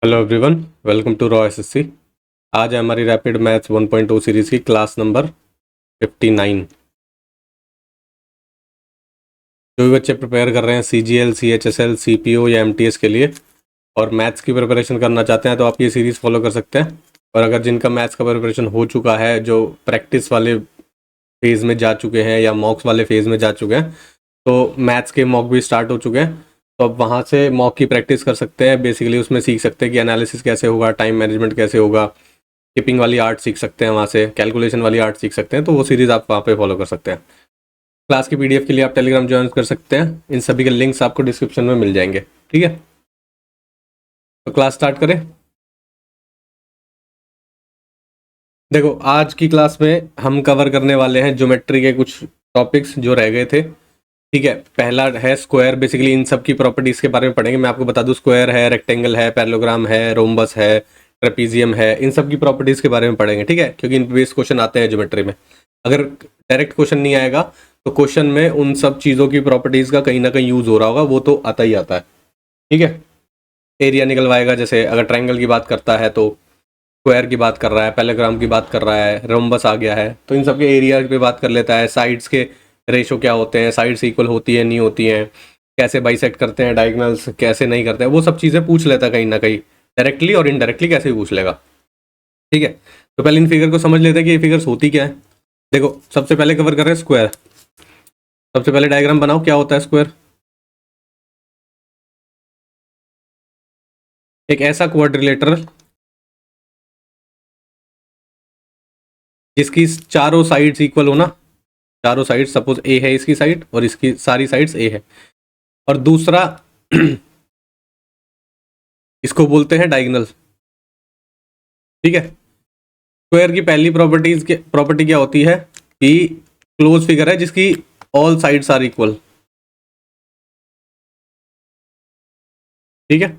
Hello everyone, welcome to Raw SSC. आज है हमारी रैपिड मैथ्स 1.0 सीरीज़ की क्लास नंबर 59। जो भी बच्चे प्रिपेयर कर रहे हैं सीजीएल, सीएचएसएल, सीपीओ या एमटीएस के लिए और मैथ्स की प्रिपरेशन करना चाहते हैं तो आप ये सीरीज़ फॉलो कर सकते हैं। और अगर जिनका मैथ्स का प्रिपरेशन हो चुका है, जो प्रैक्टिस वाले फेज़ में जा चुके हैं या मॉक्स वाले फेज़ में जा चुके हैं, तो मैथ्स के मॉक भी स्टार्ट हो चुके हैं, तो अब वहाँ से मॉक की प्रैक्टिस कर सकते हैं। बेसिकली उसमें सीख सकते हैं कि एनालिसिस कैसे होगा, टाइम मैनेजमेंट कैसे होगा, टिपिंग वाली आर्ट सीख सकते हैं, वहाँ से कैलकुलेशन वाली आर्ट सीख सकते हैं। तो वो सीरीज़ आप वहाँ पे फॉलो कर सकते हैं। क्लास की पीडीएफ के लिए आप टेलीग्राम ज्वाइन कर सकते हैं। इन सभी के लिंक्स आपको डिस्क्रिप्शन में मिल जाएंगे। ठीक है, तो क्लास स्टार्ट करें। देखो, आज की क्लास में हम कवर करने वाले हैं ज्योमेट्री के कुछ टॉपिक्स जो रह गए थे। ठीक है, पहला है स्क्वायर। बेसिकली इन सब की प्रॉपर्टीज़ के बारे में पढ़ेंगे। मैं आपको बता दूं, स्क्वायर है, रेक्टेंगल है, पैरेललोग्राम है, रोम्बस है, ट्रेपीजियम है, इन सब की प्रॉपर्टीज़ के बारे में पढ़ेंगे। ठीक है, क्योंकि इन बेस क्वेश्चन आते हैं ज्योमेट्री में। अगर डायरेक्ट क्वेश्चन नहीं आएगा तो क्वेश्चन में उन सब चीज़ों की प्रॉपर्टीज़ का कहीं ना कहीं यूज़ हो रहा होगा, वो तो आता ही आता है। ठीक है, एरिया निकलवाएगा, जैसे अगर ट्रायंगल की बात करता है तो स्क्वायर की बात कर रहा है, पैरेललोग्राम की बात कर रहा है, रोम्बस आ गया है तो इन सब के एरिया पे बात कर लेता है। साइड्स के रेशो क्या होते हैं, साइड्स इक्वल होती है नहीं होती हैं, कैसे बाइसेक्ट करते हैं, डायगोनल्स कैसे नहीं करते हैं, वो सब चीज़ें पूछ लेता है कहीं ना कहीं, डायरेक्टली और इनडायरेक्टली कैसे भी पूछ लेगा। ठीक है, तो पहले इन फिगर को समझ लेते हैं कि ये फिगर्स होती क्या है। देखो, सबसे पहले कवर कर रहे हैं स्क्वायर। सबसे पहले डायग्राम बनाओ, क्या होता है स्क्वायर। एक ऐसा क्वाड्रिलेटरल जिसकी चारों साइड्स इक्वल हो ना, चारों साइड, सपोज ए है इसकी साइड और इसकी सारी साइड्स ए है। और दूसरा इसको बोलते हैं डायगोनल। ठीक है, स्क्वायर की पहली प्रॉपर्टी क्या होती है कि क्लोज फिगर है जिसकी ऑल साइड्स आर इक्वल। ठीक है,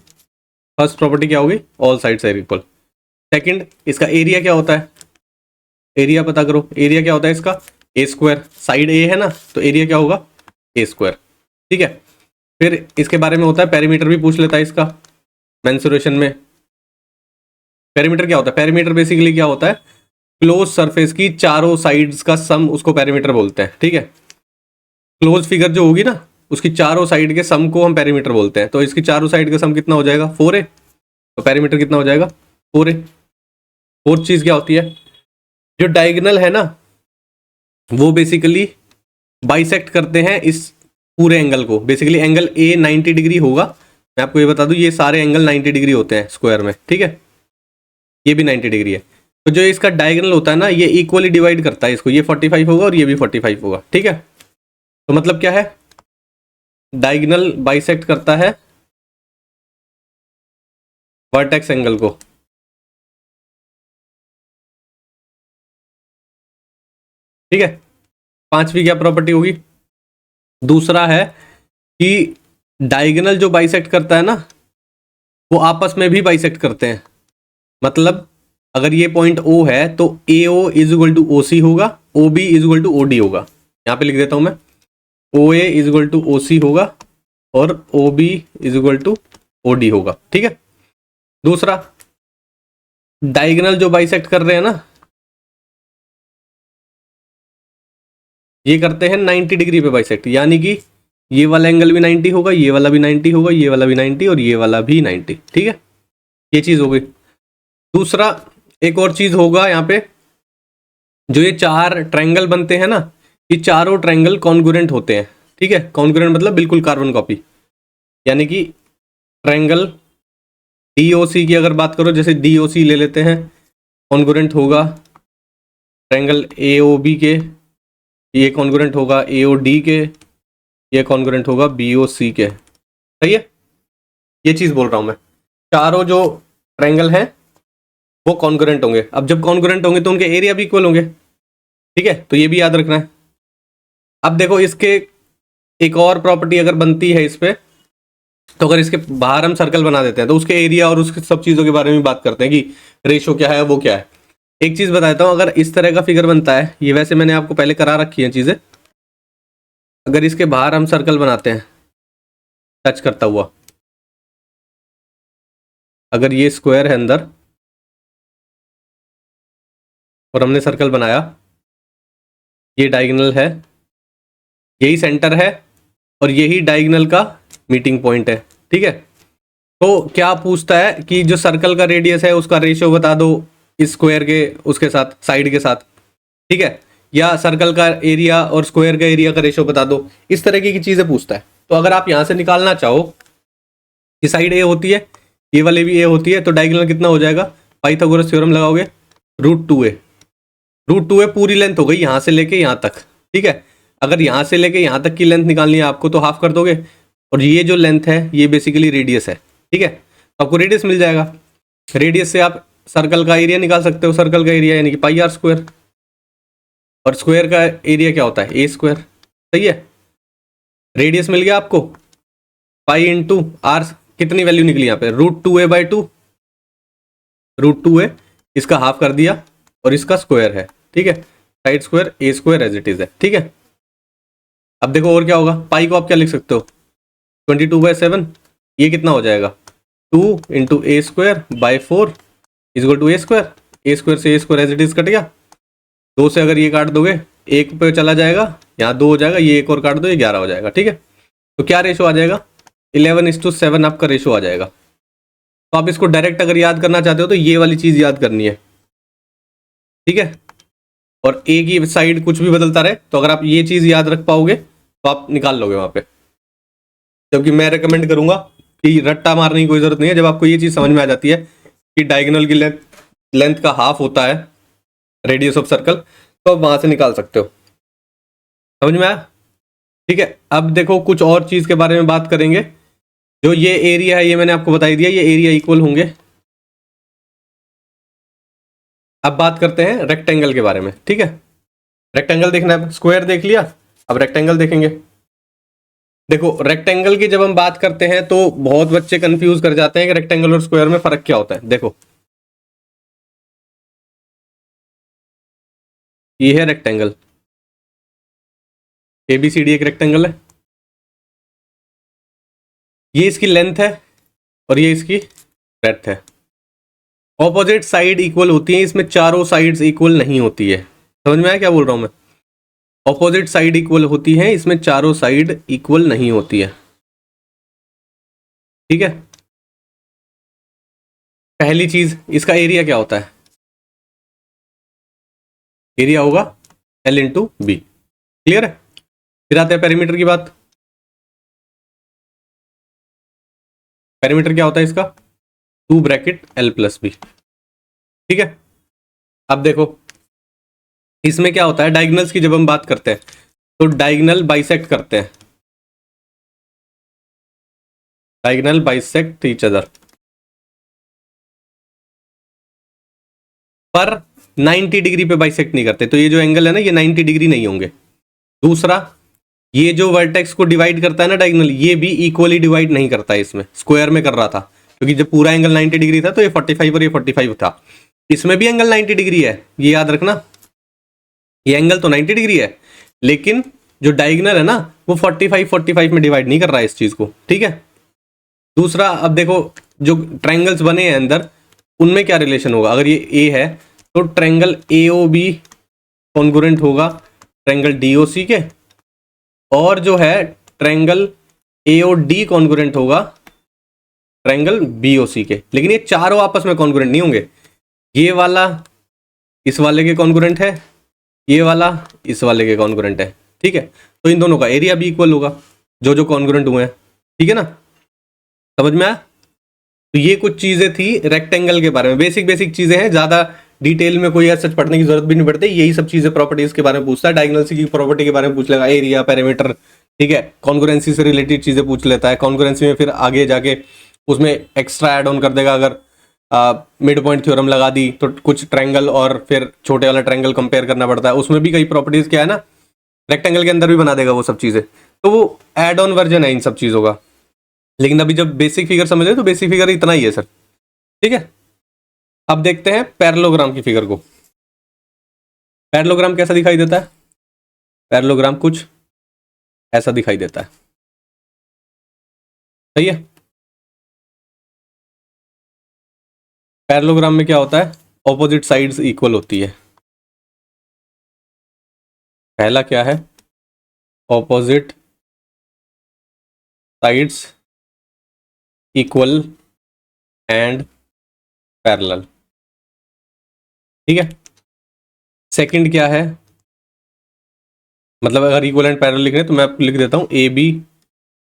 फर्स्ट प्रॉपर्टी क्या होगी, all sides are equal. Second, इसका एरिया क्या होता है, एरिया पता करो। एरिया क्या होता है इसका, ए स्क्वायर। साइड ए है ना, तो एरिया क्या होगा, ए स्क्वायर। ठीक है, फिर इसके बारे में होता है पेरीमीटर, भी पूछ लेता है इसका मेंसुरेशन में। पेरीमीटर क्या होता है, पेरीमीटर बेसिकली क्या होता है, क्लोज सरफेस की चारों साइड्स का सम, उसको पेरीमीटर बोलते हैं। ठीक है, क्लोज फिगर जो होगी ना, उसकी चारों साइड के सम को हम पेरीमीटर बोलते हैं। तो इसकी चारों साइड का सम कितना हो जाएगा, 4a। तो पेरीमीटर कितना हो जाएगा, 4a। फोर्थ चीज क्या होती है, जो डायगोनल है ना, वो बेसिकली बाइसेक्ट करते हैं इस पूरे एंगल को। बेसिकली एंगल ए 90 डिग्री होगा। मैं आपको ये बता दूं, ये सारे एंगल 90 डिग्री होते हैं स्क्वायर में। ठीक है, ये भी 90 डिग्री है। तो जो इसका डायगोनल होता है ना, ये इक्वली डिवाइड करता है इसको। ये 45 होगा और ये भी 45 होगा। ठीक है, तो मतलब क्या है, डायगोनल बाइसेक्ट करता है वर्टेक्स एंगल को। ठीक है, पांचवी क्या प्रॉपर्टी होगी, दूसरा है कि डायगोनल जो बाइसेक्ट करता है ना, वो आपस में भी बाइसेक्ट करते हैं। मतलब अगर ये पॉइंट O है तो AO is equal to OC होगा, OB is equal to OD होगा। यहाँ पे लिख देता हूं मैं, OA is equal to OC होगा और OB is equal to OD होगा। ठीक है, दूसरा, डायगोनल जो बाइसेक्ट कर रहे हैं ना, ये करते हैं 90 डिग्री पे बाइसेक्ट। यानी कि ये वाला एंगल भी 90 होगा, ये वाला भी 90 होगा, ये वाला भी 90 और ये वाला भी 90। ठीक है, ये चीज हो गई। दूसरा, एक और चीज होगा यहाँ पे, जो ये चार ट्रायंगल बनते हैं ना, ये चारों ट्रायंगल कॉन्ग्रुएंट होते हैं। ठीक है, कॉन्ग्रुएंट मतलब बिल्कुल कार्बन कॉपी। यानी कि ट्रायंगल DOC की अगर बात करो, जैसे DOC ले लेते हैं, कॉन्ग्रुएंट होगा ट्रायंगल AOB के, ये कॉन्ग्रुएंट होगा AOD के, ये कॉन्ग्रुएंट होगा BOC के। सही है, ये चीज बोल रहा हूं मैं, चारों जो ट्रायंगल हैं वो कॉन्ग्रुएंट होंगे। अब जब कॉन्ग्रुएंट होंगे तो उनके एरिया भी इक्वल होंगे। ठीक है, तो ये भी याद रखना है। अब देखो, इसके एक और प्रॉपर्टी अगर बनती है इस पे, तो अगर इसके बाहर हम सर्कल बना देते हैं तो उसके एरिया और उसके सब चीज़ों के बारे में बात करते हैं कि रेशो क्या है, वो क्या है। एक चीज़ बताता हूँ, अगर इस तरह का फिगर बनता है, ये वैसे मैंने आपको पहले करा रखी है चीज़ें, अगर इसके बाहर हम सर्कल बनाते हैं टच करता हुआ, अगर ये स्क्वायर है अंदर और हमने सर्कल बनाया, ये डायगोनल है, यही सेंटर है और यही डायगोनल का मीटिंग पॉइंट है, ठीक है। तो क्या पूछता है कि जो सर्कल का रेडियस है उसका रेशियो बता दो इस स्क्वायर के उसके साथ, साइड के साथ, ठीक है, या सर्कल का एरिया और स्क्वायर का एरिया का रेशियो बता दो, इस तरीके की चीजें पूछता है। तो अगर आप यहां से निकालना चाहो कि साइड ए होती है, ये वाले भी ए होती है, तो डायगोनल कितना हो जाएगा, पाइथागोरस थ्योरम लगाओगे, √2a। √2a पूरी लेंथ हो गई यहां से लेके यहां तक, ठीक है। अगर यहां से लेके यहां तक की लेंथ निकालनी है आपको तो हाफ कर दोगे, और ये जो लेंथ है ये बेसिकली रेडियस है, ठीक है। तो आपको रेडियस मिल जाएगा, रेडियस से आप सर्कल का एरिया निकाल सकते हो, सर्कल का एरिया यानी कि पाई आर स्क्वायर, और स्क्वायर का एरिया क्या होता है, ए स्क्वायर, सही है। रेडियस मिल गया आपको, पाई इंटू आर, कितनी वैल्यू निकली यहाँ पे, √2a/2, √2a, इसका हाफ कर दिया और इसका स्क्वायर है, ठीक है, side square a square as it is है, ठीक है। अब देखो और क्या होगा, पाई को आप क्या लिख सकते हो, 22/7, ये कितना हो जाएगा, 2 × a²/4 = a², a² से a² as it is cut गया, 2 से अगर ये काट दोगे एक पे चला जाएगा, यहाँ 2 हो जाएगा, ये एक और काट दो, ये 11 हो जाएगा, ठीक है। तो क्या रेशो आ जाएगा, 11:7 आपका रेशो आ जाएगा। तो आप इसको डायरेक्ट अगर याद करना चाहते हो तो ये वाली चीज याद करनी है, ठीक है। और ए की साइड कुछ भी बदलता रहे, तो अगर आप ये चीज याद रख पाओगे तो आप निकाल लोगे वहां पे। जबकि मैं रेकमेंड करूंगा कि रट्टा मारने की कोई जरूरत नहीं है, जब आपको ये चीज समझ में आ जाती है कि डायगोनल की लेंथ का हाफ होता है रेडियस ऑफ सर्कल, तो आप वहां से निकाल सकते हो, समझ में आया, ठीक है। अब देखो कुछ और चीज के बारे में बात करेंगे। जो ये एरिया है ये मैंने आपको बता दिया, ये एरिया इक्वल होंगे। अब बात करते हैं रेक्टेंगल के बारे में, ठीक है। रेक्टेंगल देखना है, स्क्वायर देख लिया, अब रेक्टेंगल देखेंगे। देखो रेक्टेंगल की जब हम बात करते हैं तो बहुत बच्चे कंफ्यूज कर जाते हैं कि रेक्टेंगल और स्क्वायर में फर्क क्या होता है। देखो ये है रेक्टेंगल, ABCD एक रेक्टेंगल है, ये इसकी लेंथ है और ये इसकी ब्रेड्थ है। ऑपोजिट साइड इक्वल होती है, इसमें चारों साइड्स इक्वल नहीं होती है, समझ में आया क्या बोल रहा हूं मैं। ऑपोजिट साइड इक्वल होती है, इसमें चारों साइड इक्वल नहीं होती है, ठीक है। पहली चीज, इसका एरिया क्या होता है, एरिया होगा L/B, क्लियर है। फिर आते हैं पेरीमीटर की बात। पेरीमीटर क्या होता है इसका, 2 × L+B, ठीक है। अब देखो इसमें क्या होता है, डायगोनल्स की जब हम बात करते हैं तो डायगोनल बाइसेक्ट करते हैं, डायगोनल बाइसेक्ट ईच अदर, पर 90 डिग्री पे बाइसेक्ट नहीं करते। तो ये जो एंगल है ना ये 90 डिग्री नहीं होंगे। दूसरा, ये जो वर्टेक्स को डिवाइड करता है ना डायगोनल, ये भी इक्वली डिवाइड नहीं करता है। इसमें स्क्वायर में कर रहा था क्योंकि जब पूरा एंगल 90 डिग्री था तो ये 45 और ये 45 था, इसमें भी एंगल 90 डिग्री है, ये याद रखना। ये एंगल तो 90 डिग्री है लेकिन जो डायगोनल है ना वो 45 में डिवाइड नहीं कर रहा है इस चीज को, ठीक है। दूसरा, अब देखो जो ट्रायंगल्स बने हैं अंदर उनमें क्या रिलेशन होगा, अगर ये ए है तो ट्रायंगल AOB कॉन्ग्रुएंट होगा ट्रायंगल DOC के, और जो है ट्रायंगल AOD कॉन्ग्रुएंट होगा ट्रायंगल BOC के। लेकिन ये चारों आपस में कॉन्ग्रुएंट नहीं होंगे, ये वाला इस वाले के कॉन्ग्रुएंट है, ये वाला इस वाले के कॉन्ग्रुएंट है, ठीक है। तो इन दोनों का एरिया भी इक्वल होगा जो जो कॉन्ग्रुएंट हुए हैं, ठीक है ना, समझ में आया। तो ये कुछ चीजें थी रेक्टेंगल के बारे में, बेसिक बेसिक चीजें हैं, ज्यादा डिटेल में कोई सच पढ़ने की जरूरत भी नहीं पड़ती। यही सब चीजें प्रॉपर्टीज के बारे में पूछता है, डायगोनल्स की प्रॉपर्टी के बारे में पूछ लेगा, एरिया, पेरीमीटर, ठीक है। कॉन्ग्रुएंसी से रिलेटेड चीजें पूछ लेता है, कॉन्ग्रुएंसी में फिर आगे जाके उसमें एक्स्ट्रा एड ऑन कर देगा। अगर मिड पॉइंट थ्योरम लगा दी तो कुछ ट्रायंगल और फिर छोटे वाला ट्रायंगल कंपेयर करना पड़ता है, उसमें भी कई प्रॉपर्टीज क्या है ना रेक्टेंगल के अंदर भी बना देगा वो सब चीजें। तो वो एड ऑन वर्जन है इन सब चीजों का। लेकिन अभी जब बेसिक फिगर समझ रहे तो बेसिक फिगर इतना ही है सर, ठीक है। अब देखते हैं पैरेललोग्राम की फिगर को। पैरेललोग्राम कैसा दिखाई देता है, पैरेललोग्राम कुछ ऐसा दिखाई देता है, सही है। पैरेललोग्राम में क्या होता है, ऑपोजिट साइड्स इक्वल होती है। पहला क्या है, opposite sides equal and parallel, ठीक है। सेकंड क्या है, मतलब अगर इक्वल एंड पैरेलल लिखने तो मैं लिख देता हूँ A B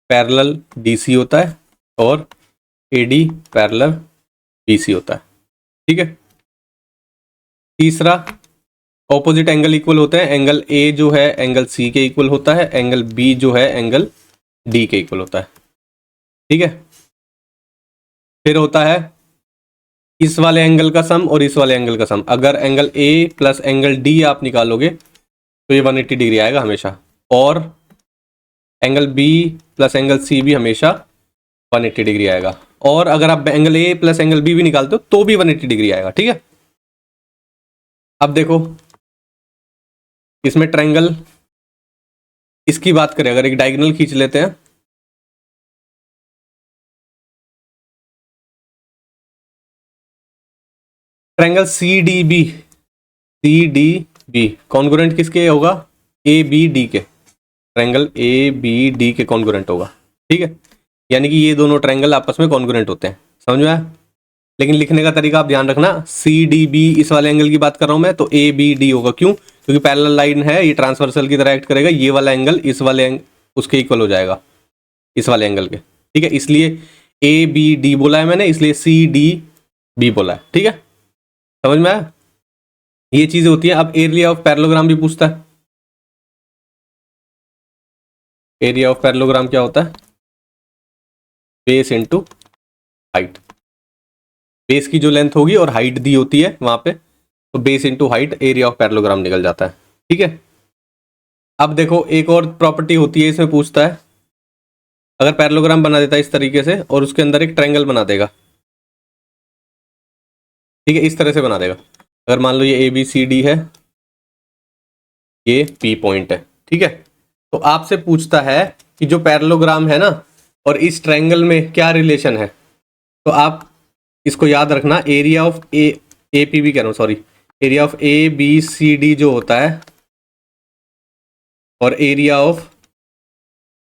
parallel D C होता है और A D parallel B C होता है, ठीक है। तीसरा, ऑपोजिट एंगल इक्वल होते हैं, एंगल ए जो है एंगल सी के इक्वल होता है, एंगल बी जो है एंगल डी के इक्वल होता है, ठीक है। फिर होता है इस वाले एंगल का सम और इस वाले एंगल का सम। अगर angle A plus angle D आप निकालोगे तो ये 180 डिग्री आएगा हमेशा, और angle B plus angle C भी हमेशा 180 डिग्री आएगा, और अगर आप angle A plus angle B भी निकालते हो तो भी 180 डिग्री आएगा, ठीक है। अब देखो इसमें ट्रायंगल, इसकी बात करें, अगर एक डायगोनल खींच लेते हैं, triangle C D B congruent किसके होगा, ए बी डी के, ट्रायंगल ए बी डी के कॉन्ग्रुएंट होगा, ठीक है। यानी कि ये दोनों ट्रायंगल आपस में कॉन्ग्रुएंट होते हैं, समझ में आया। लेकिन लिखने का तरीका आप ध्यान रखना, सी डी बी इस वाले एंगल की बात कर रहा हूं मैं, तो ए बी डी होगा, क्यों, क्योंकि पैरेलल लाइन है, ये ट्रांसवर्सल की तरह एक्ट करेगा, ये वाला एंगल इस वाले उसके इक्वल हो जाएगा, इस वाले एंगल के, ठीक है। इसलिए ए बी डी बोला है मैंने, इसलिए सी डी बी बोला है, ठीक है, समझ में आया। ये चीजें होती है। अब एरिया ऑफ पैरेललोग्राम भी पूछता है। एरिया ऑफ पैरेललोग्राम क्या होता है, बेस इनटू हाइट। बेस की जो लेंथ होगी और हाइट दी होती है वहां पे, तो base into height area of parallelogram निकल जाता है, ठीक है। अब देखो एक और प्रॉपर्टी होती है, इसमें पूछता है अगर पैरेललोग्राम बना देता है इस तरीके से और उसके अंदर एक ट्रायंगल बना देगा, ठीक है, इस तरह से बना देगा। अगर मान लो ये ए बी सी डी है, ये पी पॉइंट है, ठीक है, तो आपसे पूछता है कि जो पैरेललोग्राम है ना और इस ट्रायंगल में क्या रिलेशन है, तो आप इसको याद रखना, area of A P B कह रहा हूँ, sorry, area of A B C D जो होता है और area of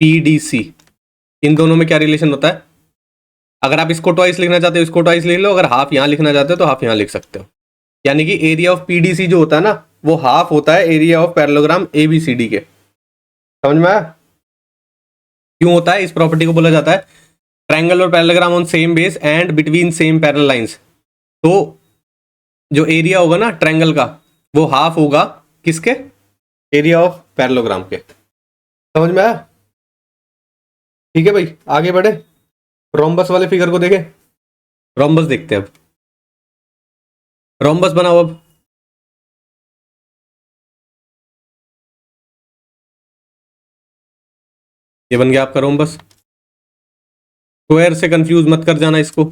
P D C, इन दोनों में क्या रिलेशन होता है। अगर आप इसको ट्वाइस लिखना चाहते हो इसको ट्वाइस लिख लो, अगर हाफ यहाँ लिखना चाहते हो तो हाफ यहाँ लिख सकते हो। यानी कि area of P D C जो होता है ना वो हाफ होता है area of parallelogram A B C D के, समझ में आया। क्यों होता है, इस प्रॉपर्टी को बोला जाता है ट्रायंगल और parallelogram on same base and between same parallel lines. तो जो एरिया होगा ना ट्रायंगल का वो हाफ होगा किसके, एरिया ऑफ पैरेललोग्राम के, समझ में आया। ठीक है भाई, आगे बढ़े, रोम्बस वाले फिगर को देखें। रोम्बस देखते हैं अब, रोम्बस बनाओ अब। ये बन गया आपका रोम्बस। स्क्वायर से कंफ्यूज मत कर जाना इसको,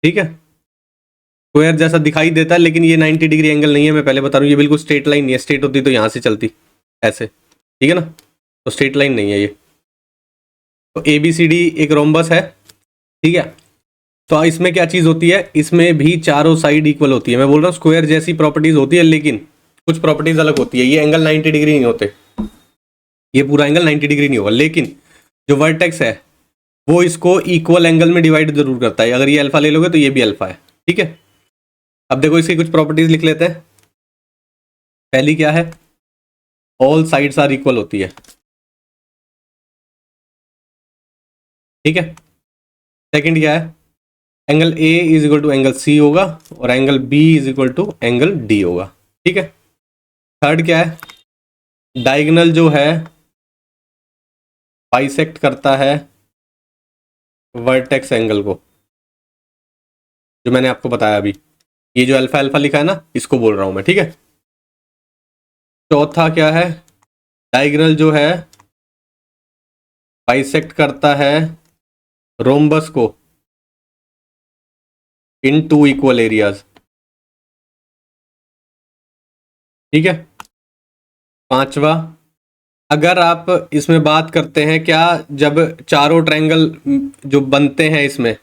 ठीक है। स्क्वायर जैसा दिखाई देता है लेकिन ये 90 डिग्री एंगल नहीं है, मैं पहले बता रहा हूँ। ये बिल्कुल स्ट्रेट लाइन नहीं है, स्ट्रेट होती तो यहाँ से चलती ऐसे, ठीक है ना, तो स्ट्रेट लाइन नहीं है ये। तो ए बी सी डी एक रोम्बस है, ठीक है। तो इसमें क्या चीज़ होती है, इसमें भी चारों साइड इक्वल होती है। मैं बोल रहा हूँ स्क्वायर जैसी प्रॉपर्टीज होती है लेकिन कुछ प्रॉपर्टीज अलग होती है। ये एंगल 90 डिग्री नहीं होते, ये पूरा एंगल 90 डिग्री नहीं होगा, लेकिन जो वर्टेक्स है वो इसको इक्वल एंगल में डिवाइड जरूर करता है। अगर ये अल्फा ले लोगे तो ये भी अल्फा है, ठीक है। अब देखो इसकी कुछ प्रॉपर्टीज लिख लेते हैं। पहली क्या है, ऑल साइड्स आर इक्वल होती है, ठीक है। सेकंड क्या है, angle A is equal to angle C होगा और angle B is equal to angle D होगा, ठीक है। थर्ड क्या है, डायगोनल जो है बाइसेक्ट करता है वर्टेक्स एंगल को, जो मैंने आपको बताया अभी, ये जो अल्फा अल्फा लिखा है ना इसको बोल रहा हूं मैं, ठीक है। चौथा क्या है, डायगोनल जो है बाइसेक्ट करता है रोम्बस को इन टू इक्वल एरियाज, ठीक है। पांचवा, अगर आप इसमें बात करते हैं क्या, जब चारों ट्रायंगल जो बनते हैं इसमें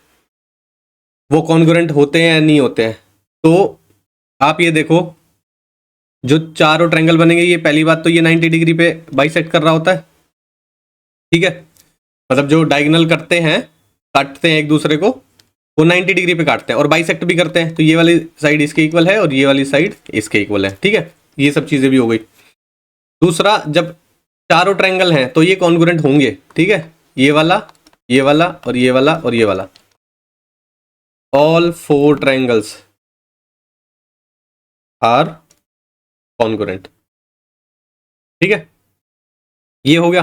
वो कॉन्ग्रुएंट होते हैं या नहीं होते हैं। तो आप ये देखो, जो चारों ट्रायंगल बनेंगे, ये पहली बात तो ये 90 डिग्री पे बाइसेक्ट कर रहा होता है, ठीक है। मतलब जो डायगोनल करते हैं, काटते हैं एक दूसरे को, वो 90 डिग्री पे काटते हैं और बाइसेक्ट भी करते हैं। तो ये वाली साइड इसके इक्वल है और ये वाली साइड इसके इक्वल है, ठीक है। ये सब चीज़ें भी हो गई। दूसरा, जब चारों ट्रायंगल हैं तो ये कॉन्ग्रुएंट होंगे, ठीक है। ये वाला, ये वाला और ये वाला और ये वाला, ऑल 4 ट्रायंगल्स आर कॉन्ग्रुएंट, ठीक है। ये हो गया।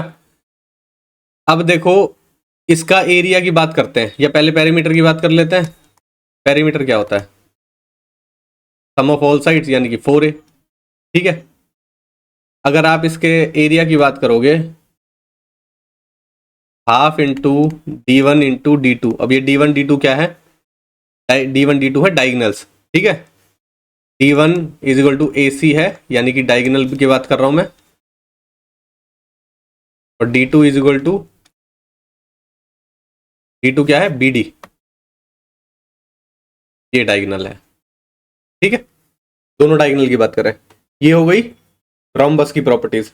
अब देखो, इसका एरिया की बात करते हैं या पहले पेरीमीटर की बात कर लेते हैं। पेरीमीटर क्या होता है? सम ऑफ ऑल साइड्स, यानी कि 4a, ठीक है। अगर आप इसके एरिया की बात करोगे, half into D1 into D2। अब ये D1 D2 क्या है? D1 D2 है डायगोनल्स, ठीक है। D1 is equal to AC है, यानी कि डायगोनल की बात कर रहा हूं मैं, और D2 is equal to, D2 क्या है? BD, ये डायगोनल है, ठीक है। दोनों डायगोनल की बात करें। ये हो गई रोम्बस की प्रॉपर्टीज।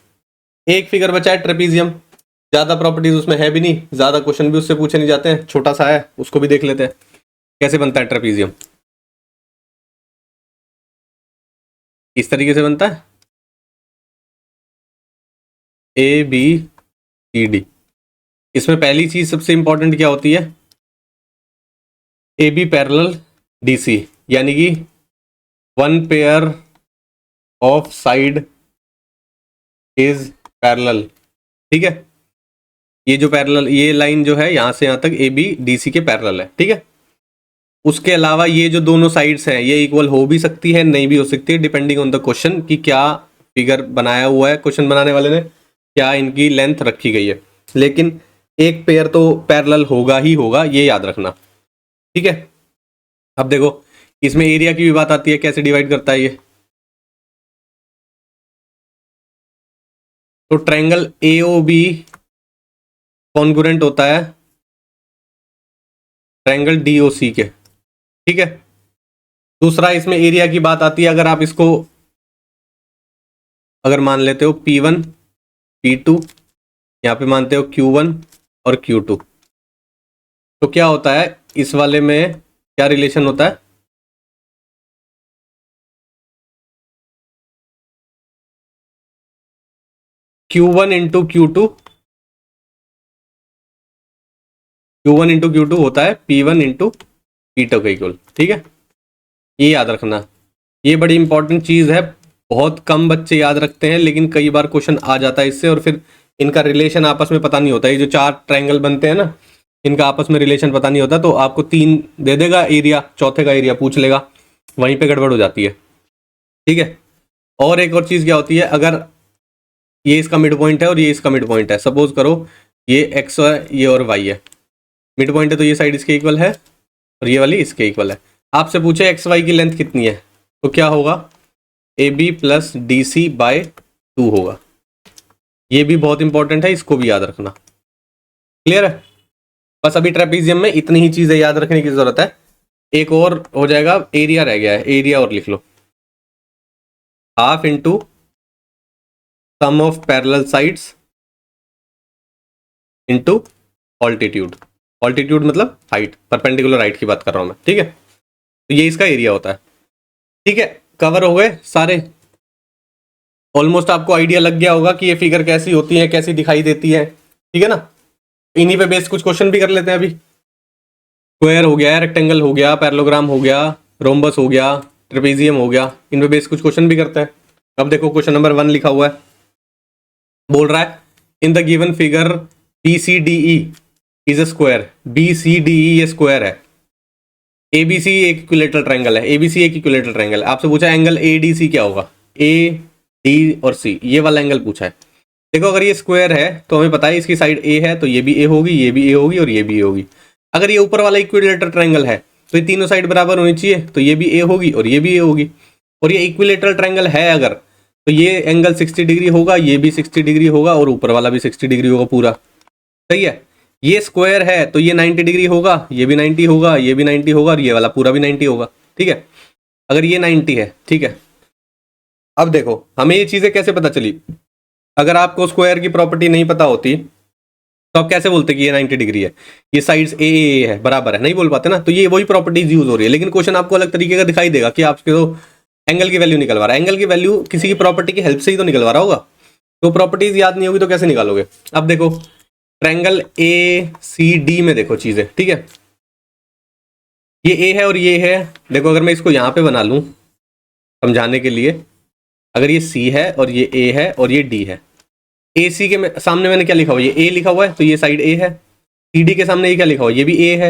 एक फिगर बचा है ट्रेपीजियम। ज्यादा प्रॉपर्टीज उसमें है भी नहीं, ज्यादा क्वेश्चन भी उससे पूछे नहीं जाते हैं, छोटा सा है, उसको भी देख लेते हैं कैसे बनता है ट्रेपीजियम। इस तरीके से बनता है, ABCD। इसमें पहली चीज सबसे इंपॉर्टेंट क्या होती है? AB पैरेलल DC, यानी कि 1 pair of side is parallel, ठीक है। ये जो पैरेलल, ये लाइन जो है यहां से यहां तक AB DC के पैरेलल है, ठीक है। उसके अलावा ये जो दोनों साइड्स हैं ये इक्वल हो भी सकती है, नहीं भी हो सकती है, डिपेंडिंग ऑन द क्वेश्चन कि क्या फिगर बनाया हुआ है क्वेश्चन बनाने वाले ने, क्या इनकी लेंथ रखी गई है। लेकिन एक पेयर तो पैरेलल होगा ही होगा, ये याद रखना, ठीक है। अब देखो, इसमें एरिया की भी बात आती है, कैसे डिवाइड करता है ये। तो ट्रायंगल AOB कॉन्ग्रुएंट होता है ट्रायंगल DOC के, ठीक है। दूसरा, इसमें एरिया की बात आती है, अगर आप इसको अगर मान लेते हो P1 P2, यहाँ पे मानते हो Q1 और Q2, तो क्या होता है इस वाले में, क्या रिलेशन होता है? Q1 into Q2, Q1 into Q2 होता है P1 इंटू P2 के इक्वल, ठीक है। ये याद रखना, ये बड़ी इंपॉर्टेंट चीज़ है। बहुत कम बच्चे याद रखते हैं, लेकिन कई बार क्वेश्चन आ जाता है इससे, और फिर इनका रिलेशन आपस में पता नहीं होता। ये जो 4 ट्रायंगल बनते हैं ना, इनका आपस में रिलेशन पता नहीं होता, तो आपको 3 दे देगा एरिया, चौथे का एरिया पूछ लेगा, वहीं पे गड़बड़ हो जाती है, ठीक है। और एक और चीज़ क्या होती है, अगर ये इसका मिड पॉइंट है और ये इसका मिड पॉइंट है, सपोज करो ये x है, ये और y है, मिड पॉइंट है, तो ये साइड इसके इक्वल है और ये वाली इसके इक्वल है। आपसे पूछे एक्स वाई की लेंथ कितनी है, तो क्या होगा? AB प्लस DC बाय 2 होगा। ये भी बहुत इंपॉर्टेंट है, इसको भी याद रखना। क्लियर है? बस अभी ट्रेपीजियम में इतनी ही चीजें याद रखने की जरूरत है। एक और हो जाएगा, एरिया रह गया है, एरिया और लिख लो, half into sum of parallel sides into altitude. Altitude मतलब हाइट, परपेंडिकुलर हाइट की बात कर रहा हूं मैं, ठीक है। तो ये इसका एरिया होता है, ठीक है। कवर हो गए सारे। ऑलमोस्ट आपको आइडिया लग गया होगा कि ये फिगर कैसी होती है, कैसी दिखाई देती है, ठीक है ना। इन्हीं पे बेस्ड कुछ क्वेश्चन भी कर लेते हैं अभी। स्क्वायर हो गया, रेक्टेंगल हो गया, पैरेललोग्राम हो गया, रोम्बस हो गया, ट्रेपेजियम हो गया, इन पे बेस्ड कुछ क्वेश्चन भी करते हैं। अब देखो क्वेश्चन नंबर 1 लिखा हुआ है, बोल रहा है in the given figure BCDE is a square. BCDE ये स्क्वायर है। ABC एक इक्विलेटरल ट्रायंगल है, ABC एक इक्विलेटरल ट्रायंगल है। आपसे पूछा एंगल ADC क्या होगा, AD और C, ये वाला एंगल पूछा है। देखो, अगर ये स्क्वायर है तो हमें पता है इसकी साइड A है, तो ये भी A होगी, ये भी A होगी और ये भी A होगी। अगर ये ऊपर वाला इक्विलेटरल ट्रायंगल है तो ये तीनों साइड बराबर होनी चाहिए, तो ये भी A होगी और ये भी A होगी। और ये इक्विलेटरल ट्रायंगल है अगर, तो ये एंगल 60 डिग्री होगा, ये भी 60 डिग्री होगा और ऊपर वाला भी 60 डिग्री होगा पूरा। सही है। ये स्क्वायर है तो ये 90 डिग्री होगा, ये भी 90 होगा, ये भी 90 होगा और ये वाला पूरा भी 90 होगा। ठीक है, अगर ये 90 है, ठीक है। अब देखो हमें ये चीजें कैसे पता चली, अगर आपको स्क्वायर की प्रॉपर्टी नहीं पता होती तो आप कैसे बोलते कि ये 90 डिग्री है, ये साइड्स ए है, बराबर है, नहीं बोल पाते ना। तो ये वही प्रॉपर्टीज यूज हो रही है, लेकिन क्वेश्चन आपको अलग तरीके का दिखाई देगा कि आपके तो एंगल की वैल्यू निकलवा रहा है। एंगल की वैल्यू किसी की प्रॉपर्टी की हेल्प से ही तो निकलवा रहा होगा, तो प्रॉपर्टीज याद नहीं होगी तो कैसे निकालोगे। अब देखो ट्रायंगल ए सी डी में देखो चीजें, ठीक है, ये ए है और ये है। देखो अगर मैं इसको यहाँ पे बना लूँ समझाने के लिए, अगर ये सी है और ये ए है और ये डी है, ए सी के सामने मैंने क्या लिखा हुआ, ये ए लिखा हुआ है तो ये साइड ए है। सी डी के सामने ये क्या लिखा हुआ, ये भी ए है।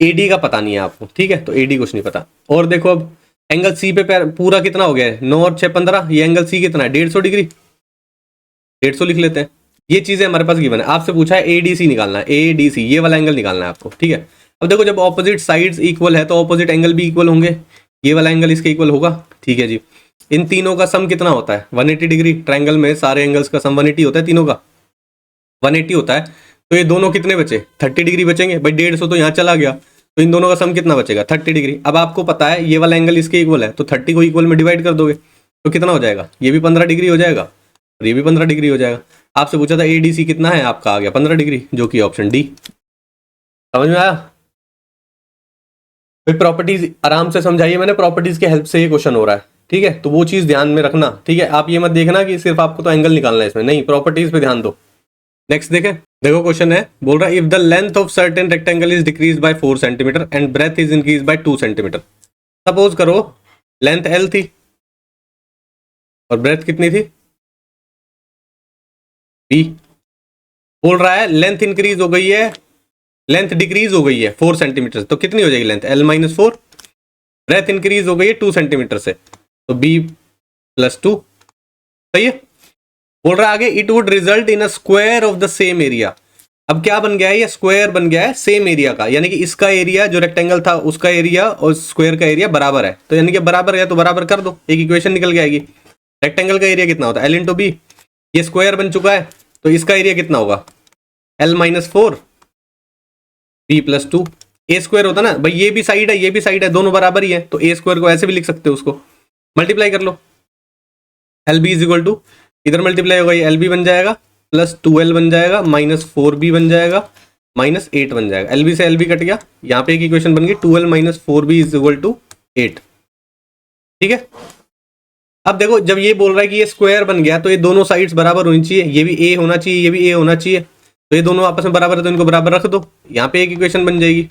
ए डी का पता नहीं है आपको, ठीक है, तो ए डी कुछ नहीं पता। और देखो अब एंगल सी पे पूरा कितना हो गया है, 9 और 6 15, ये एंगल सी कितना है 150 डिग्री, 150 लिख लेते हैं। ये चीजें हमारे पास गिवन है। आपसे पूछा है ए डी सी निकालना है, ए डी सी ये वाला एंगल निकालना है आपको, ठीक है। अब देखो जब ऑपोजिट साइड्स इक्वल है तो ऑपोजिट एंगल भी इक्वल होंगे, ये वाला एंगल इसके इक्वल होगा, ठीक है जी। इन तीनों का सम कितना होता है 180 डिग्री। ट्रायंगल में सारे एंगल्स का सम 180 होता है, तीनों का 180 होता है। तो ये दोनों कितने बचे, 30 डिग्री बचेंगे भाई, 150 तो यहाँ चला गया, तो इन दोनों का सम कितना बचेगा 30 डिग्री। अब आपको पता है ये वाला एंगल इसके इक्वल है, तो 30 को इक्वल में डिवाइड कर दोगे तो कितना हो जाएगा, ये भी 15 डिग्री हो जाएगा और ये भी 15 डिग्री हो जाएगा। आपसे पूछा था एडीसी कितना है, आपका आ गया 15 डिग्री, जो कि ऑप्शन डी। समझ में आया भाई। प्रॉपर्टीज आराम से समझाइए, मैंने प्रॉपर्टीज के हेल्प से ये क्वेश्चन हो रहा है, ठीक है, तो वो चीज ध्यान में रखना, ठीक है। आप ये मत देखना कि सिर्फ आपको तो एंगल निकालना है इसमें, नहीं, प्रॉपर्टीज पे ध्यान दो। नेक्स्ट देखें, देखो क्वेश्चन है, बोल रहा है if the length of certain rectangle is decrease by 4 centimetre and breadth is increase by 2 centimetre. Suppose करो लेंथ एल थी और ब्रेथ कितनी थी बी। बोल रहा है लेंथ इंक्रीज हो गई है, लेंथ डिक्रीज हो गई है 4 सेंटीमीटर से, तो कितनी हो जाएगी length L minus 4। Breadth increase हो गई है 2 सेंटीमीटर से, तो बी प्लस 2, सही है। बोल रहा है आगे it would result in a square of the same area. अब क्या बन गया है, ये स्क्वायर बन गया है सेम एरिया का, यानी कि इसका एरिया जो रेक्टेंगल था उसका एरिया और स्क्वायर का एरिया बराबर है, तो यानी कि बराबर है तो बराबर कर दो, एक इक्वेशन निकल के आएगी। रेक्टेंगल का एरिया कितना होता है एल इंटू बी, ये स्क्वायर बन चुका है तो इसका एरिया कितना होगा एल माइनस 4 बी प्लस 2। ए स्क्वायर होता ना भाई, ये भी साइड है ये भी साइड है, दोनों बराबर ही है, तो ए स्क्वायर को ऐसे भी लिख सकते हो, उसको मल्टीप्लाई कर लो, L B is equal to, इधर मल्टीप्लाई होगा ये एल बी बन जाएगा प्लस 2l बन जाएगा माइनस 4b बन जाएगा माइनस 8 बन जाएगा। एल बी से एल बी कट गया, यहाँ पे एक इक्वेशन बन गई 2l minus 4b is equal to 8, ठीक है। अब देखो जब ये बोल रहा है कि ये स्क्वायर बन गया तो ये दोनों साइड्स बराबर होनी चाहिए, ये भी ए होना चाहिए ये भी ए होना चाहिए, तो ये दोनों आपस में बराबर है तो इनको बराबर रख दो, यहाँ पे एक इक्वेशन बन जाएगी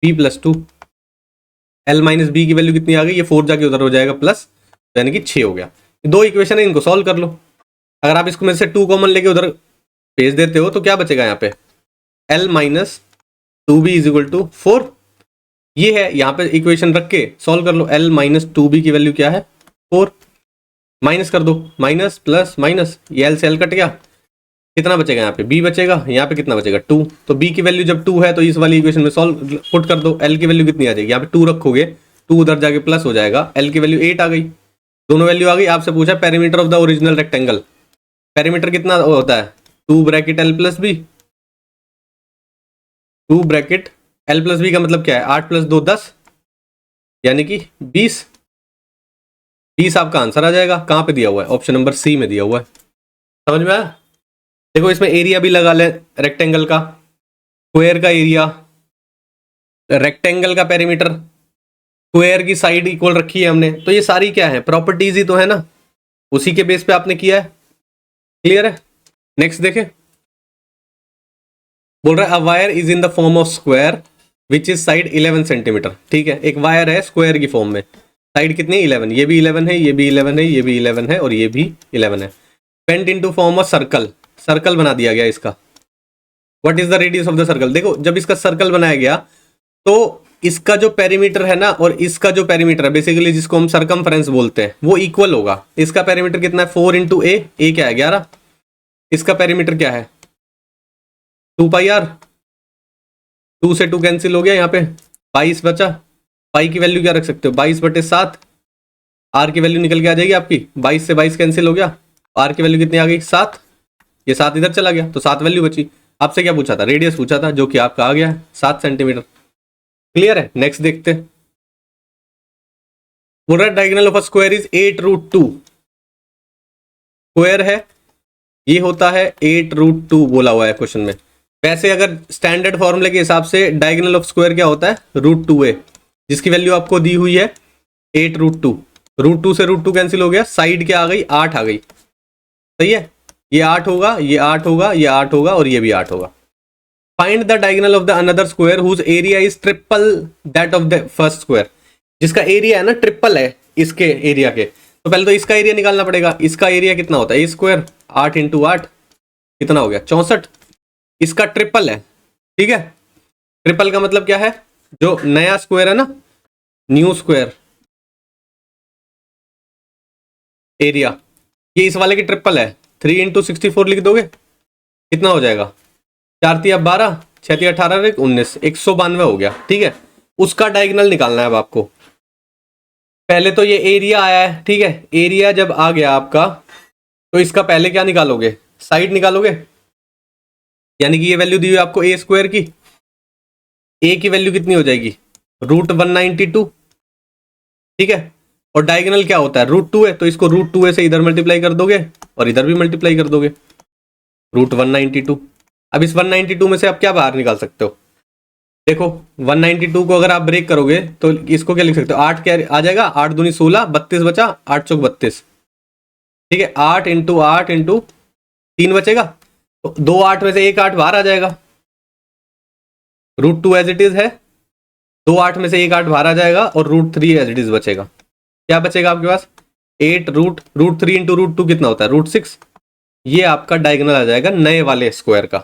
b plus 2, L minus B की वैल्यू कितनी आ गई, ये 4 जाके उधर हो जाएगा प्लस, यानी कि 6 हो गया। दो इक्वेशन है, इनको सॉल्व कर लो। अगर आप इसको में से 2 कॉमन लेके उधर भेज देते हो तो क्या बचेगा यहाँ पे l minus 2b is equal to 4, ये है, यहाँ पे इक्वेशन रख के सॉल्व कर लो। l माइनस 2b की वैल्यू क्या है 4, माइनस कर दो, माइनस प्लस माइनस, ये l से l कट गया, कितना बचेगा यहाँ पे b बचेगा, यहाँ पे कितना बचेगा 2, तो b की वैल्यू जब 2 है तो इस वाली इक्वेशन में सॉल्व पुट कर दो, l की वैल्यू कितनी आ जाएगी, यहाँ पे 2 रखोगे 2 उधर जाके प्लस हो जाएगा, l की वैल्यू 8 आ गई, दोनों वैल्यू आ गई। आपसे पूछा perimeter of the original rectangle, perimeter कितना होता है 2 bracket l plus B, 2 bracket l plus B का मतलब क्या है 8 प्लस 2 10, यानी कि 20, 20 आपका आंसर आ जाएगा। कहाँ पे दिया हुआ है, ऑप्शन नंबर सी में दिया हुआ है। समझ में आया। देखो इसमें एरिया भी लगा ले, रेक्टेंगल का, स्क्वायर का एरिया, रेक्टेंगल का पेरीमीटर, स्क्वायर की साइड इक्वल रखी है हमने, तो ये सारी क्या है प्रॉपर्टीज ही तो है ना, उसी के बेस पे आपने किया है। क्लियर है। नेक्स्ट देखें, बोल रहा है a wire is in the form of square which is side 11 centimetre, ठीक है, एक वायर है स्क्वायर की फॉर्म में, साइड कितनी 11, ये भी 11 है ये भी 11 है ये भी 11 है और ये भी 11 है। Paint into form of circle, circle बना दिया गया इसका। What is the radius of the circle, देखो जब इसका सर्कल बनाया गया तो इसका जो पेरीमीटर है ना और इसका जो पेरीमीटर है बेसिकली जिसको हम सरकमफ्रेंस बोलते हैं वो इक्वल होगा। इसका पेरीमीटर कितना है 4 इंटू ए क्या है 11, इसका पेरीमीटर क्या है 2 पाई आर, 2 से 2 कैंसिल हो गया, यहाँ पे 22 बचा, पाई की वैल्यू क्या रख सकते हो 22/7, आर की वैल्यू निकल के आ जाएगी आपकी, 22 से 22 कैंसिल हो गया, आर की वैल्यू कितनी आ गई 7, ये 7 इधर चला गया तो 7 वैल्यू बची। आपसे क्या पूछा था, रेडियस पूछा था, जो कि आपका आ गया है 7 सेंटीमीटर। क्लियर है। नेक्स्ट देखते हैं। बोल रहा है diagonal of a square is 8√2। Square है, ये होता है 8√2 बोला हुआ है क्वेश्चन में। वैसे अगर स्टैंडर्ड फॉर्मूले के हिसाब से डायगोनल ऑफ स्क्वायर क्या होता है, √2 है, जिसकी वैल्यू आपको दी हुई है 8√2। √2 से √2 कैंसिल हो गया, साइड क्या आ गई, 8 आ गई। सही है, ये 8 होगा, ये 8 होगा, ये 8 होगा और ये भी 8 होगा। Find the diagonal of the another square whose area is triple that of the first square. जिसका एरिया है ना ट्रिपल है इसके एरिया के, तो पहले तो इसका एरिया निकालना पड़ेगा। इसका एरिया कितना होता है, ए स्क्वायर 8 इंटू 8 कितना हो गया 64। इसका ट्रिपल है, ठीक है। ट्रिपल का मतलब क्या है, जो नया स्क्वायर है ना, न्यू स्क्वायर एरिया, ये इस वाले की ट्रिपल है। 3 इंटू 64 लिख दोगे, कितना हो जाएगा, 4 तिया 12, 6 तिया 18, 19, 192 हो गया। ठीक है, उसका डायगोनल निकालना है अब आपको। पहले तो ये एरिया आया है, ठीक है। एरिया जब आ गया आपका, तो इसका पहले क्या निकालोगे, साइड निकालोगे। यानी कि ये वैल्यू दी हुई आपको ए स्क्वायर की, ए की वैल्यू कितनी हो जाएगी, √192। ठीक है, और डायगोनल क्या होता है, √2 है, तो इसको √2 से इधर मल्टीप्लाई कर दोगे और इधर भी मल्टीप्लाई कर दोगे, √192। अब इस 192 में से आप क्या बाहर निकाल सकते हो, देखो 192 को अगर आप ब्रेक करोगे तो इसको क्या लिख सकते हो, 8 क्या आ जाएगा, 8 दूनी 16, 32 बचा, 8 चौक 32। ठीक है, 8 इंटू 8 इंटू 3 बचेगा, तो 2 8 में से एक 8 बाहर आ जाएगा। √2 एज इट इज है, 2 8 में से एक 8 बाहर आ जाएगा और √3 एज इट इज बचेगा। क्या बचेगा आपके पास, 8 √3 इंटू √2 कितना होता है, √6। ये आपका डायगोनल आ जाएगा नए वाले स्क्वायर का।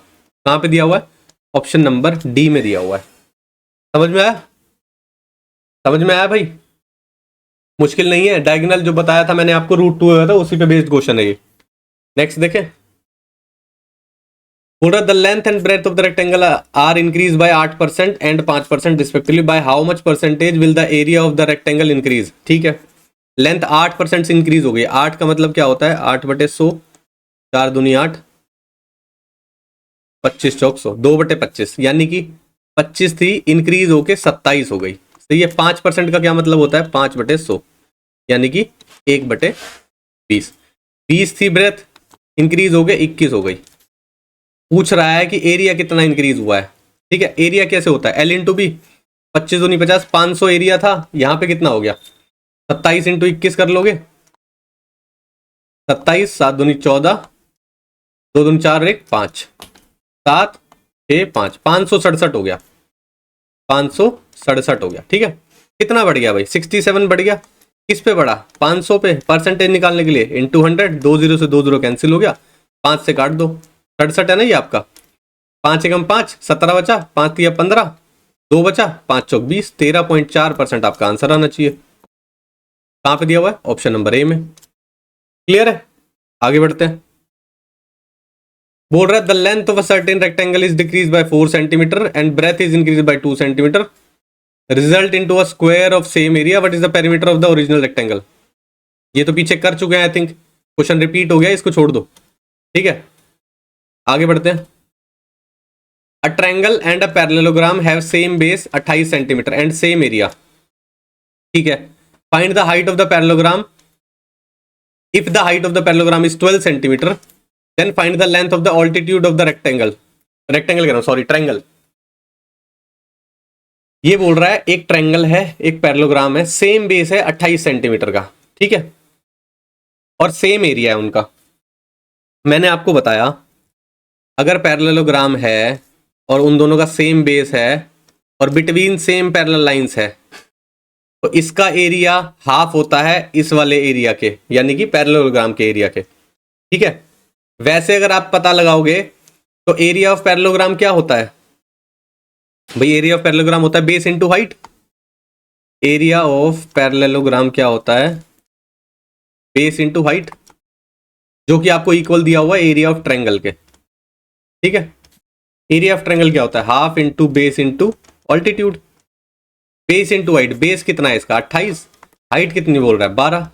कहाँ पे दिया हुआ है, ऑप्शन नंबर डी में दिया हुआ है। समझ में आया, समझ में आया भाई, मुश्किल नहीं है। डायगोनल जो बताया था मैंने आपको, √2 था, उसी पे बेस्ड क्वेश्चन है ये। नेक्स्ट देखें, बोल रहा the length and breadth of the rectangle are increase by 8% and 5% respectively, by how much percentage will the area of the rectangle increase. ठीक है, लेंथ 8% से इंक्रीज हो गई। 8 का मतलब क्या होता है, 8/100, 4 दूनी 8, 25 चौक 100, 2/25, यानी कि 25 थी, इंक्रीज होके 27 हो गई। सही है, 5% का क्या मतलब होता है, 5/100, यानी कि 1/20। 20 थी ब्रेथ, इंक्रीज हो गए 21 हो गई। पूछ रहा है कि एरिया कितना इंक्रीज हुआ है। ठीक है, एरिया कैसे होता है, L इंटू बी, 25 दूनी 50, 500 एरिया था, यहाँ पे कितना हो गया, 27 इंटू 21 कर लोगे, 27, 7 दूनी 14, 2 दूनी 4, 1 5, 7 6 5, 567 हो गया, 567 हो गया। ठीक है, कितना बढ़ गया भाई, 67 बढ़ गया। किस पे बढ़ा, 500 पे। परसेंटेज निकालने के लिए इंटू 100, 2 0 से 2 0 कैंसिल हो गया, 5 से काट दो, 67 है ना ये आपका, 5 एकम 5, 17 बचा, 5 तिया 15, 2 बचा, 5 चौक 20, 13.4% आपका आंसर आना चाहिए। कहाँ पे दिया हुआ है, ऑप्शन नंबर ए में। क्लियर है, आगे बढ़ते हैं। बोल रहा है the length of a certain rectangle is decrease by 4 centimetre and breadth is increase by 2 centimetre, result into a square of same area, what is the perimeter of the original rectangle. ये तो पीछे कर चुके हैं, I think question repeat हो गया, इसको छोड़ दो। ठीक है, आगे बढ़ते हैं। A triangle and a parallelogram have same base 28 centimetre and same area. ठीक है, find the height of the parallelogram. If the height of the parallelogram is 12 centimetre, then find the length of the altitude of the rectangle. Rectangle कह रहा हूं, sorry, triangle. ये बोल रहा है एक ट्रायंगल है, एक पैरेललोग्राम है, सेम बेस है 28 सेंटीमीटर का। ठीक है, और सेम एरिया है उनका। मैंने आपको बताया अगर पैरेललोग्राम है और उन दोनों का सेम बेस है और बिटवीन सेम पैरेलल लाइंस है, तो इसका एरिया हाफ होता है इस वाले एरिया के, यानी कि पैरेललोग्राम के एरिया के। ठीक है, वैसे अगर आप पता लगाओगे तो एरिया ऑफ पैरेललोग्राम क्या होता है भाई, एरिया ऑफ पैरेललोग्राम होता है base into height. Area of parallelogram क्या होता है, बेस इनटू हाइट, जो कि आपको इक्वल दिया हुआ है एरिया ऑफ ट्रायंगल के। ठीक है, एरिया ऑफ ट्रायंगल क्या होता है, half into base into altitude. Base into height, base कितना है इसका 28, हाइट कितनी बोल रहा है 12।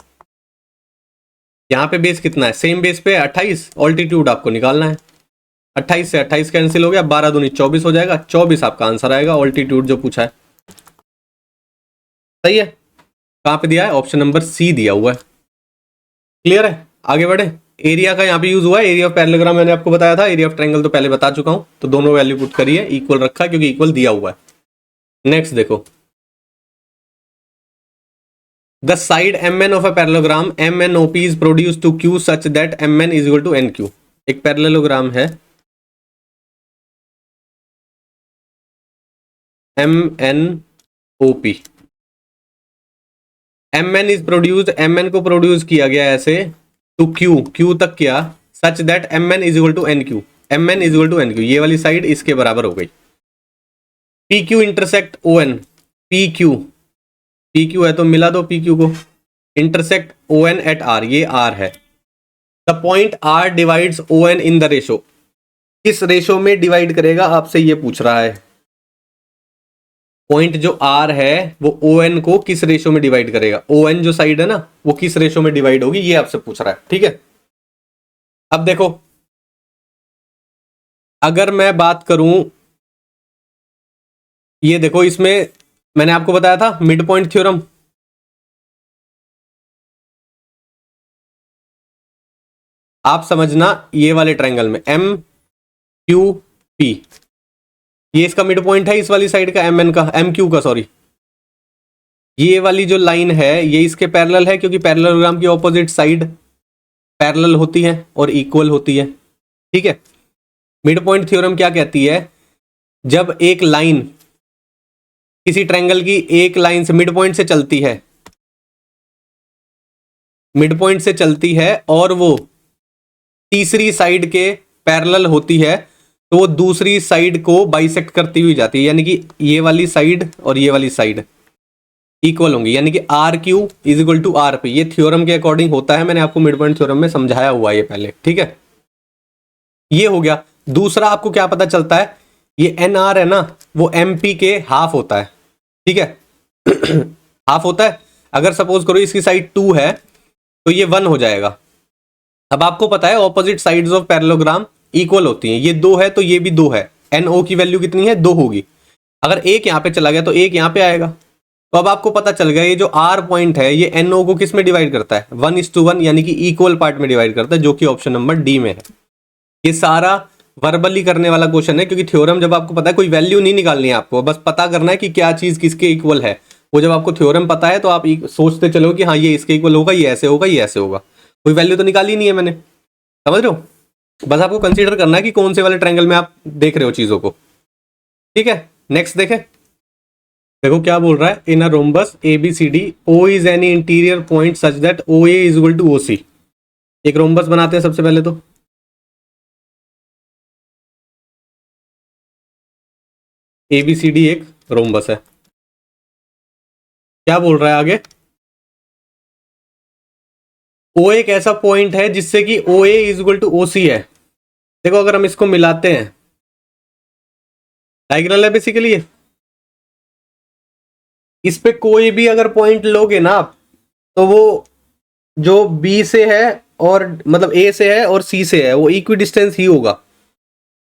यहाँ पे बेस कितना है, सेम बेस पे 28, ऑल्टीट्यूड आपको निकालना है। 28 से 28 कैंसिल हो गया, 12 दूनी 24 हो जाएगा, 24 आपका आंसर आएगा, ऑल्टीट्यूड जो पूछा है। सही है। कहाँ पे दिया है? ऑप्शन नंबर सी दिया हुआ है। क्लियर है? आगे बढ़े। एरिया का यहाँ पे यूज हुआ है, एरिया ऑफ पैरेललोग्राम मैंने आपको बताया था, एरिया ऑफ ट्रायंगल तो पहले बता चुका हूं, तो दोनों वैल्यू पुट करिए, इक्वल रखा क्योंकि इक्वल दिया हुआ है। नेक्स्ट देखो, the side mn of a parallelogram MNOP is produce to Q such that mn is equal to NQ। एक पैरेललोग्राम है MNOP, mn is produced, mn को प्रोड्यूस किया गया ऐसे टू Q तक क्या, such that mn is equal to NQ, mn is equal to NQ, ये वाली साइड इसके बराबर हो गई। PQ इंटरसेक्ट ON, PQ है तो मिला दो PQ को, इंटरसेक्ट ON एट R, ये R है। The point R divides ON in the ratio, किस रेशो में डिवाइड करेगा आपसे ये पूछ रहा है। पॉइंट जो R है वो ON को किस रेशो में डिवाइड करेगा, ON जो साइड है ना वो किस रेशो में डिवाइड होगी, ये आपसे पूछ रहा है। ठीक है, अब देखो अगर मैं बात करूं, ये देखो इसमें मैंने आपको बताया था मिड पॉइंट थ्योरम, आप समझना ये वाले ट्रायंगल में MQP, ये इसका मिड पॉइंट है इस वाली साइड का, MQ का सॉरी, ये वाली जो लाइन है ये इसके पैरेलल है, क्योंकि पैरेललोग्राम की ऑपोजिट साइड पैरेलल होती है और इक्वल होती है। ठीक है, मिड पॉइंट थ्योरम क्या कहती है, जब एक लाइन किसी ट्रायंगल की एक लाइन से मिड पॉइंट से चलती है, मिड पॉइंट से चलती है और वो तीसरी साइड के पैरेलल होती है, तो वो दूसरी साइड को बाइसेक्ट करती हुई जाती है, यानी कि ये वाली साइड और ये वाली साइड इक्वल होंगी, यानी कि RQ is equal to RP। ये थ्योरम के अकॉर्डिंग होता है, मैंने आपको मिड पॉइंट थ्योरम में समझाया हुआ है ये पहले। ठीक है, ये हो गया। दूसरा आपको क्या पता चलता है, ये NR है ना वो MP के हाफ होता है। ठीक है हाफ होता है, अगर सपोज करो इसकी साइड 2 है तो ये 1 हो जाएगा। अब आपको पता है opposite sides of parallelogram equal होती हैं, ये 2 है तो ये भी 2 है, NO की वैल्यू कितनी है, 2 होगी। अगर एक यहां पे चला गया तो एक यहां पे आएगा, तो अब आपको पता चल गया ये जो R पॉइंट है ये NO को किस में डिवाइड करता है, 1:1, यानी कि इक्वल पार्ट में डिवाइड करता है, जो कि ऑप्शन नंबर डी में है। ये सारा वर्बली करने वाला क्वेश्चन है, क्योंकि थ्योरम जब आपको पता है कोई वैल्यू नहीं निकालनी है, आपको बस पता करना है कि क्या चीज किसके इक्वल है। वो जब आपको थ्योरम पता है तो आप सोचते चलो कि हाँ ये इसके इक्वल होगा, ये ऐसे होगा, ये ऐसे होगा, कोई वैल्यू तो निकाली नहीं है मैंने। समझ रहे हो? बस आपको कंसीडर करना है कि कौन से वाले ट्रायंगल में आप देख रहे हो चीजों को। ठीक है, नेक्स्ट देखें। देखो क्या बोल रहा है, in a rhombus ABCD O is any interior point such that OA is equal to OC। एक रोम्बस बनाते हैं सबसे पहले तो, ABCD एक रोम्बस है। क्या बोल रहा है आगे, O एक ऐसा पॉइंट है जिससे कि OA is equal to OC है। देखो अगर हम इसको मिलाते हैं, डायगोनल है बेसिकली ये, इस पे कोई भी अगर पॉइंट लोगे ना आप, तो वो जो B से है और मतलब A से है और C से है वो इक्वी डिस्टेंस ही होगा।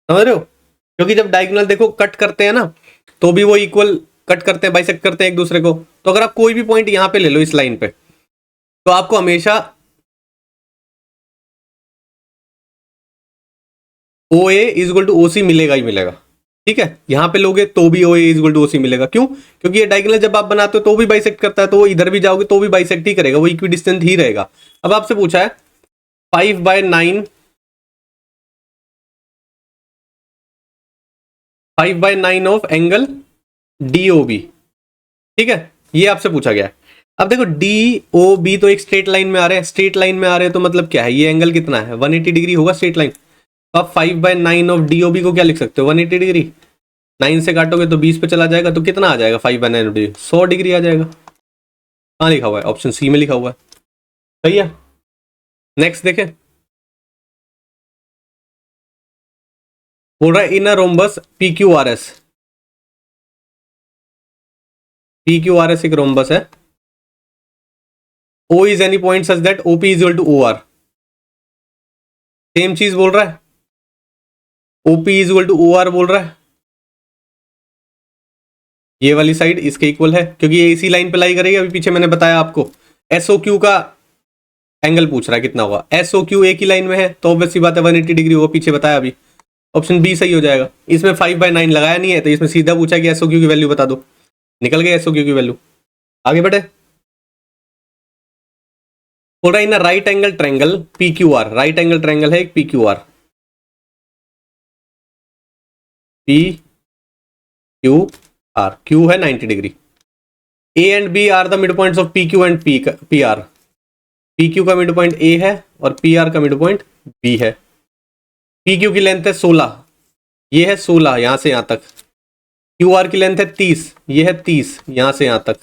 समझ रहे हो? क्योंकि जब डायगोनल देखो कट करते हैं ना तो भी वो इक्वल कट करते हैं, बाइसेक्ट करते हैं एक दूसरे को। तो अगर आप कोई भी पॉइंट यहां पे ले लो इस लाइन पे, तो आपको हमेशा OA is equal to OC मिलेगा ही मिलेगा। ठीक है, यहां पे लोगे तो भी OA is equal to OC मिलेगा। क्यों? क्योंकि ये डायगोनल जब आप बनाते हो तो भी बाइसेक्ट करता है, तो वो इधर भी जाओगे तो भी बाइसेक्ट ही करेगा, वो इक्वी डिस्टेंस ही रहेगा। अब आपसे पूछा है 5/9 5/9 ऑफ एंगल DOB। ठीक है, ये आपसे पूछा गया है। अब देखो DOB तो एक स्ट्रेट लाइन में आ रहे हैं, स्ट्रेट लाइन में आ रहे हैं तो मतलब क्या है, ये एंगल कितना है, 180 डिग्री होगा स्ट्रेट लाइन। तो आप 5/9 ऑफ DOB को क्या लिख सकते हो, 180 डिग्री। 9 से काटोगे तो 20 पे चला जाएगा, तो कितना आ जाएगा 5/9 ऑफ DOB, 100 डिग्री आ जाएगा। कहाँ लिखा हुआ है, ऑप्शन सी में लिखा हुआ है। सही है, नेक्स्ट देखें। बोल रहा है in a rhombus PQRS, PQRS एक रोम्बस है, O is any point such that OP is equal to OR। Same चीज बोल रहा है, OP is equal to O R बोल रहा है, ये वाली साइड इसके इक्वल है क्योंकि ये इसी लाइन पे लाई करेगी। अभी पीछे मैंने बताया आपको एसओ क्यू का एंगल पूछ रहा है कितना होगा, एसओ क्यू एक ही लाइन में है तो ऑब्वियस सी बात है 180 डिग्री होगा, पीछे बताया अभी। ऑप्शन बी सही हो जाएगा। इसमें 5/9 लगाया नहीं है तो इसमें सीधा पूछा कि एसओ क्यू की वैल्यू बता दो, निकल गया एसओ क्यू की वैल्यू। आगे बढ़े, बोल रहा है in right angle triangle P Q R, right angle triangle है एक P Q R, P Q R, Q है 90 degree. A and B are the mid points of P Q and P R, P Q का mid point A है और P R का mid point B है। P Q की length है 16, ये है 16 यहां से यहां तक। क्यू आर की लेंथ है 30, ये है 30 यहां से यहां तक।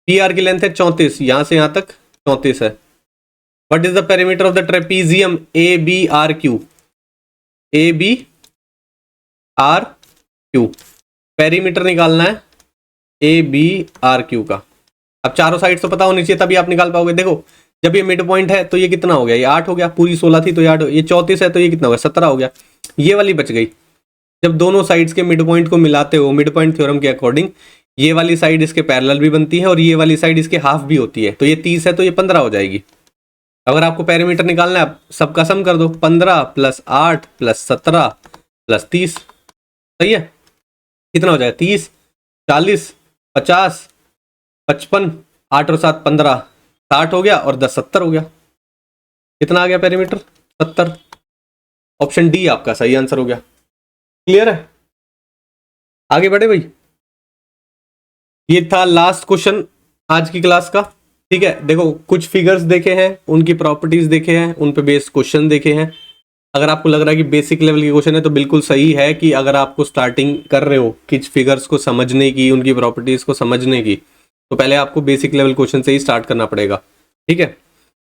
पी आर की लेंथ है 34, यहां से यहां तक 34 है। What is the perimeter of the trapezium A B R Q, A B R Q, perimeter निकालना है ए बी आर क्यू का। अब चारों साइड तो पता होनी चाहिए तभी आप निकाल पाओगे। देखो जब ये मिड पॉइंट है तो ये कितना हो गया, ये 8 हो गया, पूरी 16 थी तो ये 8, ये 34 है तो ये कितना हो गया 17 हो गया, ये वाली बच गई। जब दोनों साइड्स के मिड पॉइंट को मिलाते हो मिड पॉइंट थ्योरम के अकॉर्डिंग ये वाली साइड इसके पैरेलल भी बनती है और ये वाली साइड इसके हाफ भी होती है, तो ये 30 है तो ये 15 हो जाएगी। अगर आपको पेरीमीटर निकालना है आप सबका सम कर दो, 15 + 8 + 17 + 30, सही है। कितना हो जाएगा 30, 40, 50, 55, 8 और 7 15, 60 हो गया और 10 70 हो गया। कितना आ गया पेरीमीटर 70। ऑप्शन डी आपका सही आंसर हो गया। क्लियर है, आगे बढ़े भाई। ये था लास्ट क्वेश्चन आज की क्लास का, ठीक है। देखो कुछ फिगर्स देखे हैं, उनकी प्रॉपर्टीज देखे हैं, उन पे बेस्ड क्वेश्चन देखे हैं। अगर आपको लग रहा है कि बेसिक लेवल के क्वेश्चन है तो बिल्कुल सही है कि अगर आपको स्टार्टिंग कर रहे हो किस फिगर्स को समझने की, उनकी प्रॉपर्टीज को समझने की, तो पहले आपको बेसिक लेवल क्वेश्चन से ही स्टार्ट करना पड़ेगा, ठीक है।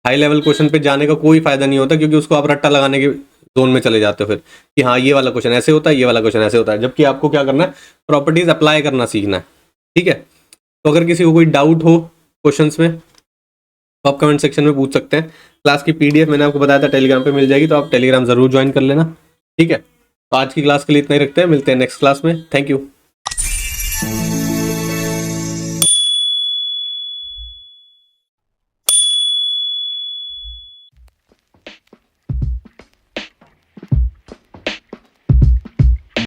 हाई लेवल क्वेश्चन पे जाने का कोई फायदा नहीं होता क्योंकि उसको आप रट्टा लगाने के जोन में चले जाते हो फिर कि हाँ ये वाला क्वेश्चन ऐसे होता है, ये वाला क्वेश्चन ऐसे होता है, जबकि आपको क्या करना है प्रॉपर्टीज अप्लाई करना सीखना है, ठीक है। तो अगर किसी को कोई डाउट हो क्वेश्चंस में तो आप कमेंट सेक्शन में पूछ सकते हैं। क्लास की पीडीएफ मैंने आपको बताया था टेलीग्राम पे मिल जाएगी, तो आप टेलीग्राम जरूर ज्वाइन कर लेना, ठीक है। तो आज की क्लास के लिए इतना ही रखते हैं, मिलते हैं नेक्स्ट क्लास में। Thank you.